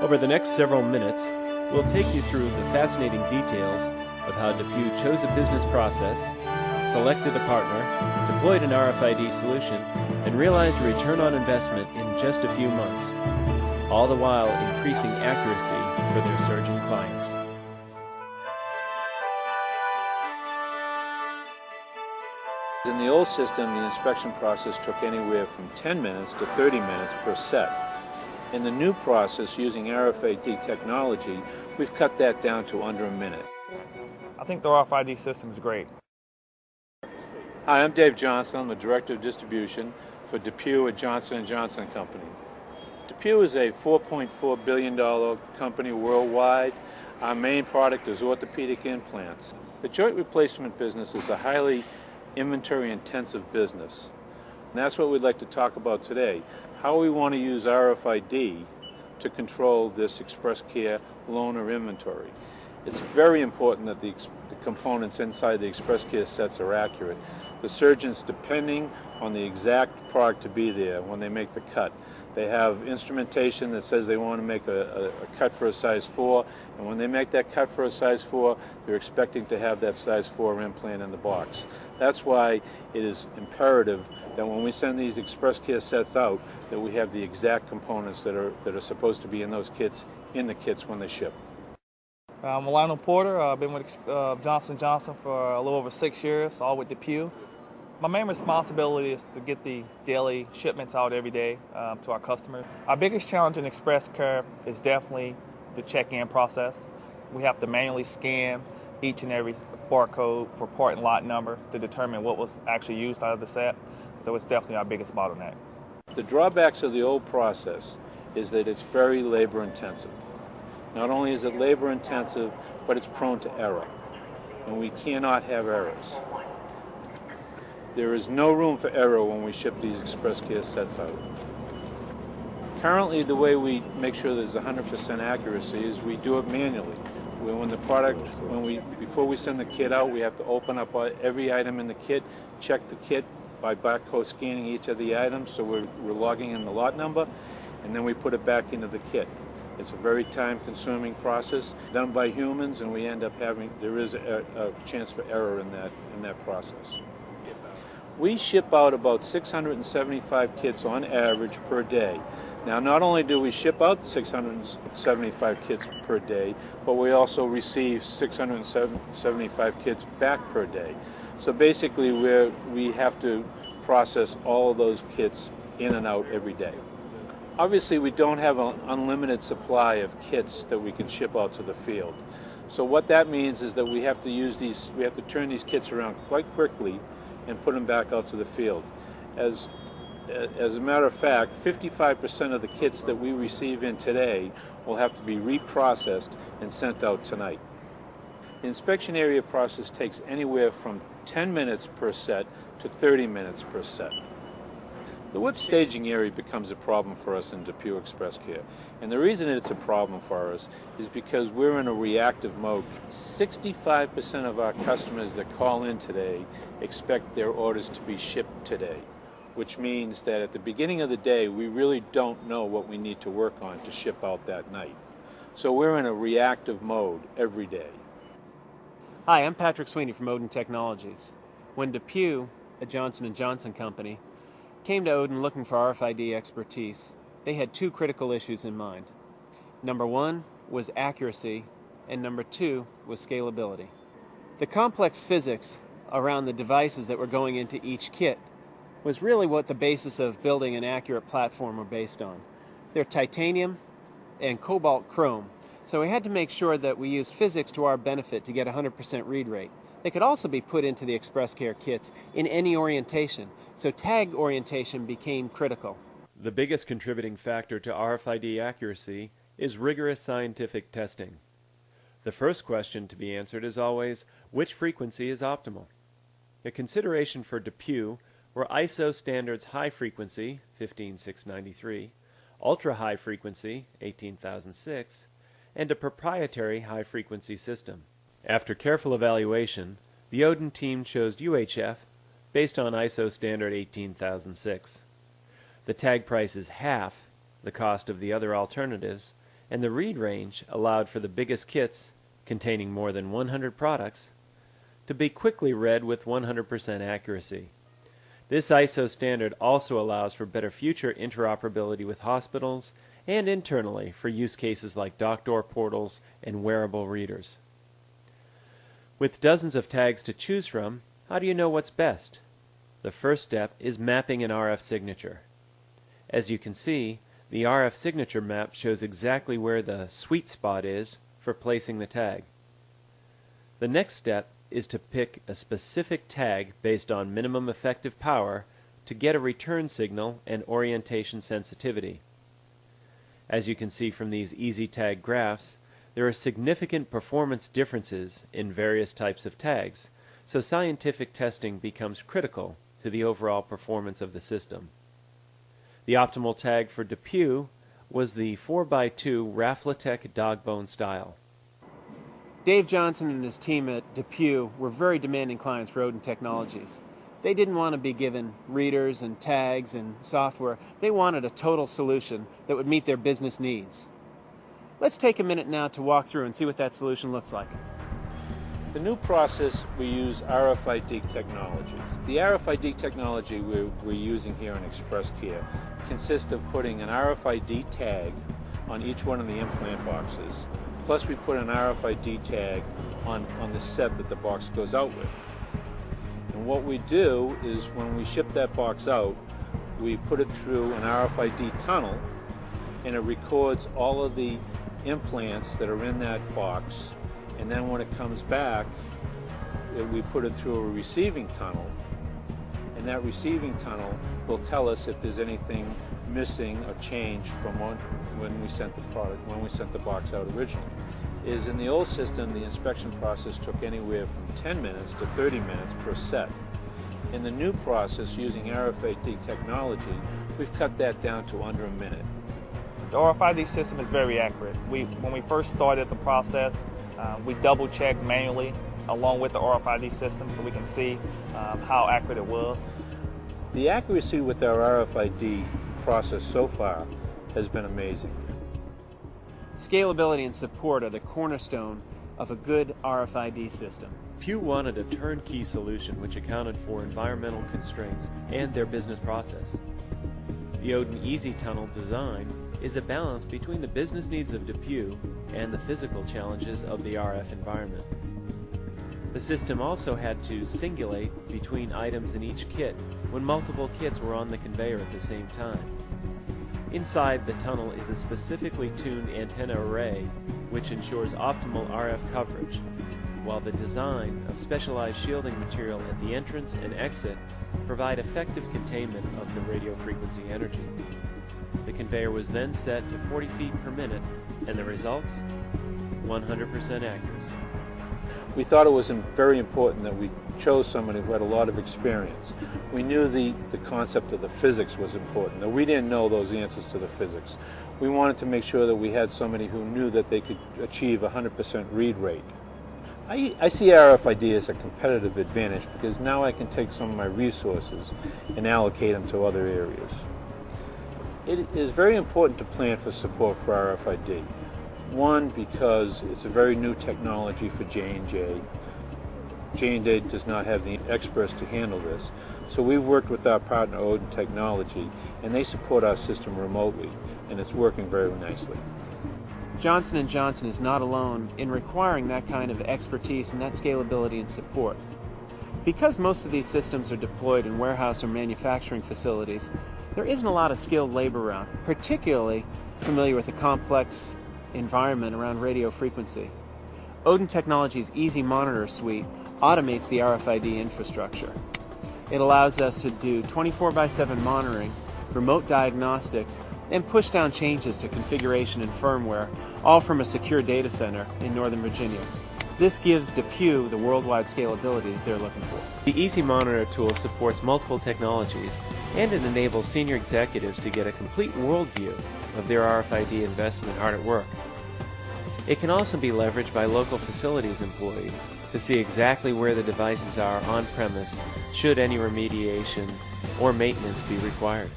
Over the next several minutes, we'll take you through the fascinating details of how DePuy chose a business process, selected a partner, deployed an RFID solution, and realized a return on investment in just a few months, all the while increasing accuracy for their surgeon clients. In the old system, the inspection process took anywhere from 10 minutes to 30 minutes per set. In the new process, using RFID technology, we've cut that down to under a minute. I think the RFID system is great. Hi, I'm Dave Johnson. I'm the Director of Distribution for DePuy at Johnson & Johnson Company. DePuy is a $4.4 billion company worldwide. Our main product is orthopedic implants. The joint replacement business is a highly inventory-intensive business. And that's what we'd like to talk about today, how we want to use RFID to control this express care loaner inventory. It's very important that the components inside the express care sets are accurate. The surgeons, depending on the exact product to be there when they make the cut, they have instrumentation that says they want to make a cut for a size 4, and when they make that cut for a size 4, they're expecting to have that size 4 implant in the box. That's why it is imperative that when we send these express care sets out, that we have the exact components that are supposed to be in those kits, in the kits when they ship. I'm Lionel Porter. I've been with Johnson & Johnson for a little over 6 years, all with DePuy. My main responsibility is to get the daily shipments out every day to our customers. Our biggest challenge in express care is definitely the check-in process. We have to manually scan each and every barcode for part and lot number to determine what was actually used out of the set. So it's definitely our biggest bottleneck. The drawbacks of the old process is that it's very labor intensive. Not only is it labor intensive, but it's prone to error. And we cannot have errors. There is no room for error when we ship these express care sets out. Currently, the way we make sure there's 100% accuracy is we do it manually. Before we send the kit out, we have to open up every item in the kit, check the kit by barcode scanning each of the items, so we're logging in the lot number, and then we put it back into the kit. It's a very time-consuming process done by humans, and we end up there is a chance for error in that process. We ship out about 675 kits on average per day. Now, not only do we ship out 675 kits per day, but we also receive 675 kits back per day. So basically, we have to process all of those kits in and out every day. Obviously, we don't have an unlimited supply of kits that we can ship out to the field. So what that means is that we have to turn these kits around quite quickly and put them back out to the field. As a matter of fact, 55% of the kits that we receive in today will have to be reprocessed and sent out tonight. The inspection area process takes anywhere from 10 minutes per set to 30 minutes per set. The whip staging area becomes a problem for us in DePuy Express Care. And the reason it's a problem for us is because we're in a reactive mode. 65% of our customers that call in today expect their orders to be shipped today, which means that at the beginning of the day, we really don't know what we need to work on to ship out that night. So we're in a reactive mode every day. Hi, I'm Patrick Sweeney from Odin Technologies. When DePuy, a Johnson & Johnson company, came to Odin looking for RFID expertise, they had two critical issues in mind. Number one was accuracy, and number two was scalability. The complex physics around the devices that were going into each kit was really what the basis of building an accurate platform were based on. They're titanium and cobalt chrome, so we had to make sure that we used physics to our benefit to get 100% read rate. They could also be put into the Express Care kits in any orientation, so tag orientation became critical. The biggest contributing factor to RFID accuracy is rigorous scientific testing. The first question to be answered is always, which frequency is optimal? A consideration for DePuy were ISO standards high frequency, 15693, ultra high frequency, 18006, and a proprietary high frequency system. After careful evaluation, the Odin team chose UHF based on ISO standard 18006. The tag price is half the cost of the other alternatives, and the read range allowed for the biggest kits, containing more than 100 products, to be quickly read with 100% accuracy. This ISO standard also allows for better future interoperability with hospitals and internally for use cases like dock door portals and wearable readers. With dozens of tags to choose from, how do you know what's best? The first step is mapping an RF signature. As you can see, the RF signature map shows exactly where the sweet spot is for placing the tag. The next step is to pick a specific tag based on minimum effective power to get a return signal and orientation sensitivity. As you can see from these easy tag graphs, there are significant performance differences in various types of tags, so scientific testing becomes critical to the overall performance of the system. The optimal tag for DePuy was the 4x2 Raflatech Dogbone style. Dave Johnson and his team at DePuy were very demanding clients for Odin Technologies. They didn't want to be given readers and tags and software. They wanted a total solution that would meet their business needs. Let's take a minute now to walk through and see what that solution looks like. The new process, we use RFID technology. The RFID technology we're using here in Express Care consists of putting an RFID tag on each one of the implant boxes. Plus we put an RFID tag on the set that the box goes out with. And what we do is when we ship that box out, we put it through an RFID tunnel, and it records all of the implants that are in that box. And then when it comes back, we put it through a receiving tunnel, and that receiving tunnel will tell us if there's anything missing or changed from when we sent the box out originally. In the old system, the inspection process took anywhere from 10 minutes to 30 minutes per set. In the new process, using RFID technology, we've cut that down to under a minute. The RFID system is very accurate. When we first started the process, we double-checked manually along with the RFID system so we can see how accurate it was. The accuracy with our RFID process so far has been amazing. Scalability and support are the cornerstone of a good RFID system. DePuy wanted a turnkey solution which accounted for environmental constraints and their business process. The Odin Easy Tunnel design is a balance between the business needs of DePuy and the physical challenges of the RF environment. The system also had to singulate between items in each kit when multiple kits were on the conveyor at the same time. Inside the tunnel is a specifically tuned antenna array which ensures optimal RF coverage, while the design of specialized shielding material at the entrance and exit provide effective containment of the radio frequency energy. The conveyor was then set to 40 feet per minute, and the results? 100% accuracy. We thought it was very important that we chose somebody who had a lot of experience. We knew the concept of the physics was important, though we didn't know those answers to the physics. We wanted to make sure that we had somebody who knew that they could achieve 100% read rate. I see RFID as a competitive advantage because now I can take some of my resources and allocate them to other areas. It is very important to plan for support for RFID. One, because it's a very new technology for J&J. J&J does not have the experts to handle this. So we've worked with our partner Odin Technology, and they support our system remotely, and it's working very nicely. Johnson & Johnson is not alone in requiring that kind of expertise and that scalability and support. Because most of these systems are deployed in warehouse or manufacturing facilities, there isn't a lot of skilled labor around, particularly familiar with the complex environment around radio frequency. Odin Technology's Easy Monitor suite automates the RFID infrastructure. It allows us to do 24/7 monitoring, remote diagnostics, and push down changes to configuration and firmware, all from a secure data center in Northern Virginia. This gives DePuy the worldwide scalability that they're looking for. The Easy Monitor tool supports multiple technologies, and it enables senior executives to get a complete worldview of their RFID investment hard at work. It can also be leveraged by local facilities employees to see exactly where the devices are on premise should any remediation or maintenance be required.